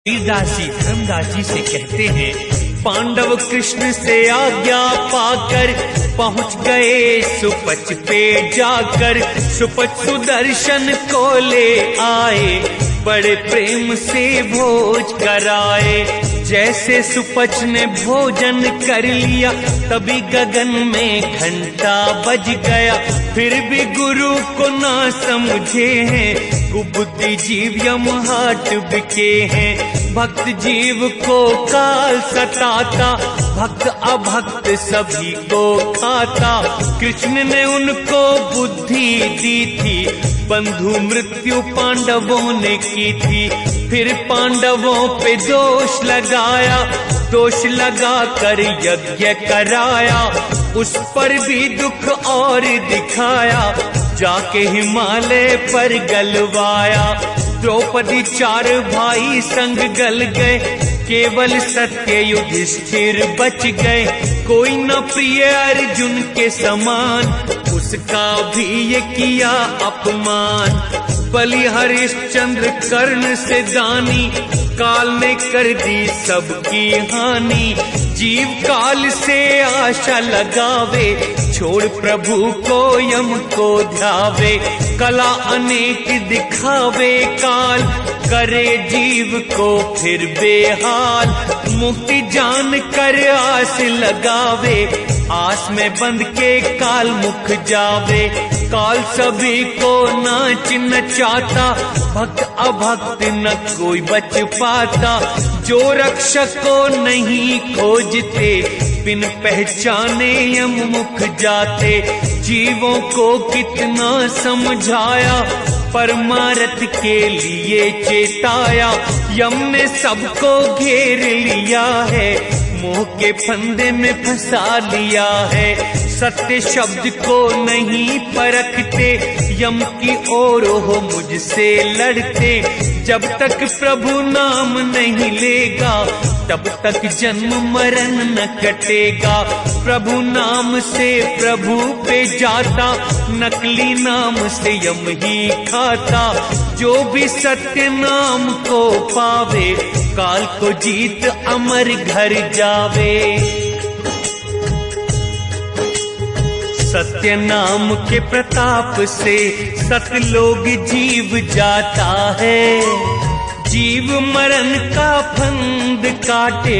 वीरदास जी धर्मदास जी से कहते हैं, पांडव कृष्ण से आज्ञा पाकर पहुंच गए सुपच पे जाकर। सुपच सुदर्शन को ले आए, बड़े प्रेम से भोज कराए। जैसे सुपच ने भोजन कर लिया, तभी गगन में घंटा बज गया। फिर भी गुरु को ना समझे हैं, कुबुद्धि जीव यम हाट बिके हैं। भक्त जीव को काल सताता, भक्त अभक्त सभी को खाता। कृष्ण ने उनको बुद्धि दी थी, बंधु मृत्यु पांडवों ने की थी। फिर पांडवों पे दोष लगाया, दोष लगा कर यज्ञ कराया। उस पर भी दुख और दिखाया, जाके हिमालय पर गलवाया। द्रौपदी चार भाई संग गल गए, केवल सत्य युधिष्ठिर बच गए। कोई न प्रिय अर्जुन के समान, उसका भी ये किया अपमान। बलि हरिश्चंद्र कर्ण से दानी, काल ने कर दी सबकी हानि। जीव काल से आशा लगावे, छोड़ प्रभु को यम को ध्यावे। कला अनेक दिखावे काल, करे जीव को फिर बेहाल। मुक्ति जान कर आस लगावे, आस में बंध के काल मुख जावे। काल सभी को नाच नचाता, भक्त अभक्त न कोई बच पाता। जो रक्षक को नहीं खोजते, बिन पहचाने यम मुख जाते। जीवों को कितना समझाया, परमार्थ के लिए चेताया। यम ने सबको घेर लिया है, मोह के फंदे में फंसा लिया है। सत्य शब्द को नहीं परखते, यम की ओर हो मुझसे लड़ते। जब तक प्रभु नाम नहीं लेगा, तब तक जन्म मरण न कटेगा। प्रभु नाम से प्रभु पे जाता, नकली नाम से यम ही खाता। जो भी सत्य नाम को पावे, काल को जीत अमर घर जावे। सत्य नाम के प्रताप से सतलोक जीव जाता है। जीव मरण का फंद काटे,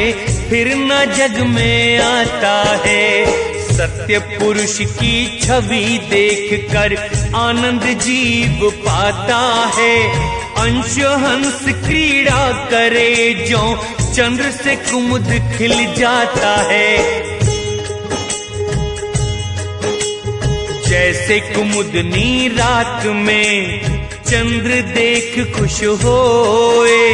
फिर न जग में आता है। सत्य पुरुष की छवि देखकर आनंद जीव पाता है। अंश हंस क्रीड़ा करे जो, चंद्र से कुमुद खिल जाता है। जैसे कुमुदनी रात में चंद्र देख खुश होए,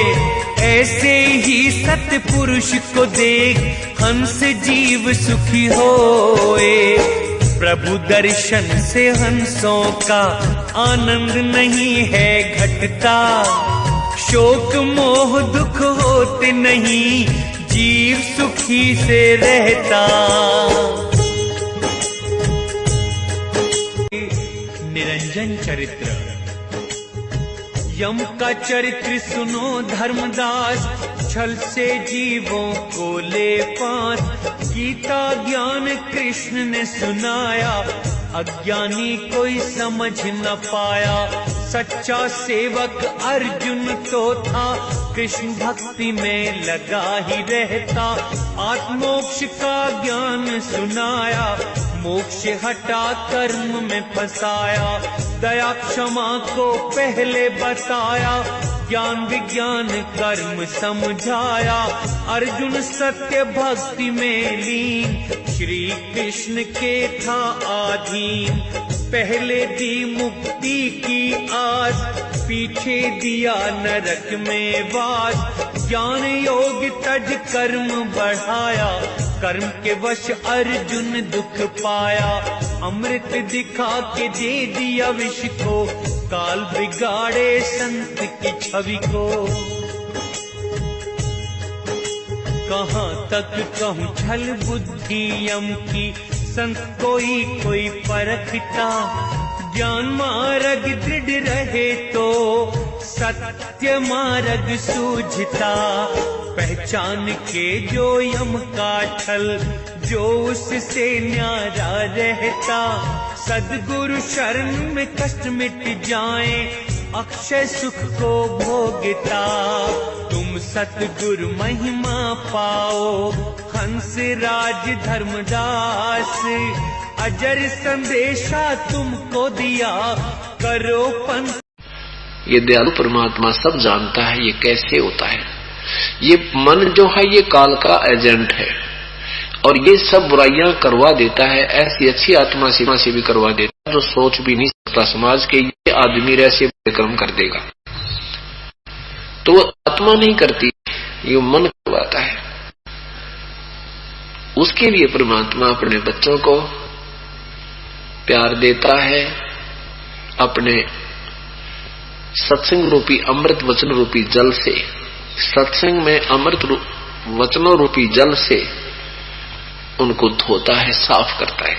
ऐसे ही सत्य पुरुष को देख हंस जीव सुखी होए। प्रभु दर्शन से हंसों का आनंद नहीं है घटता। शोक मोह दुख होते नहीं, जीव सुखी से रहता। निरंजन चरित्र। यम का चरित्र सुनो धर्मदास, छल से जीवों को ले पास। गीता ज्ञान कृष्ण ने सुनाया, अज्ञानी कोई समझ न पाया। सच्चा सेवक अर्जुन तो था, कृष्ण भक्ति में लगा ही रहता। आत्मोक्ष का ज्ञान सुनाया, मोक्ष हटा कर्म में फंसाया। दया क्षमा को पहले बताया, ज्ञान विज्ञान कर्म समझाया। अर्जुन सत्य भक्ति में लीन, श्री कृष्ण के था आधीन। पहले दी मुक्ति की आस, पीछे दिया नरक में वास। ज्ञान योग तज कर्म बढ़ाया, कर्म के वश अर्जुन दुख पाया। अमृत दिखा के दे दिया विष को, काल बिगाड़े संत की छवि को। कहाँ तक कहूँ छल बुद्धि यम की, संत कोई परखता। ज्ञान मार्ग दृढ़ रहे तो सत्य मार्ग सूझता, पहचान के जो यम का छल, जो उससे न्यारा रहता। सद्गुरु शरण में कष्ट मिट जाए, अक्षय सुख को भोगता। तुम सतगुरु महिमा पाओ, हंस राज धर्मदास, अजर संदेशा तुमको दिया, करो पंथ। ये दयालु परमात्मा सब जानता है ये कैसे होता है। ये मन जो है ये काल का एजेंट है और ये सब बुराइयां करवा देता है। ऐसी अच्छी आत्मा से भी करवा देता है जो सोच भी नहीं सकता समाज के ये आदमी ऐसे कर्म कर देगा, तो वो आत्मा नहीं करती, ये मन करवाता है। उसके लिए परमात्मा अपने बच्चों को प्यार देता है, अपने सत्संग रूपी अमृत वचन रूपी जल से, सत्संग में अमृत वचनों रूपी जल से उनको धोता है, साफ करता है।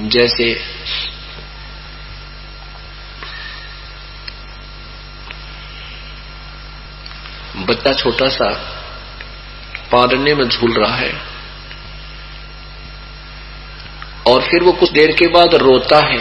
जैसे बच्चा छोटा सा पारने में झूल रहा है और फिर वो कुछ देर के बाद रोता है,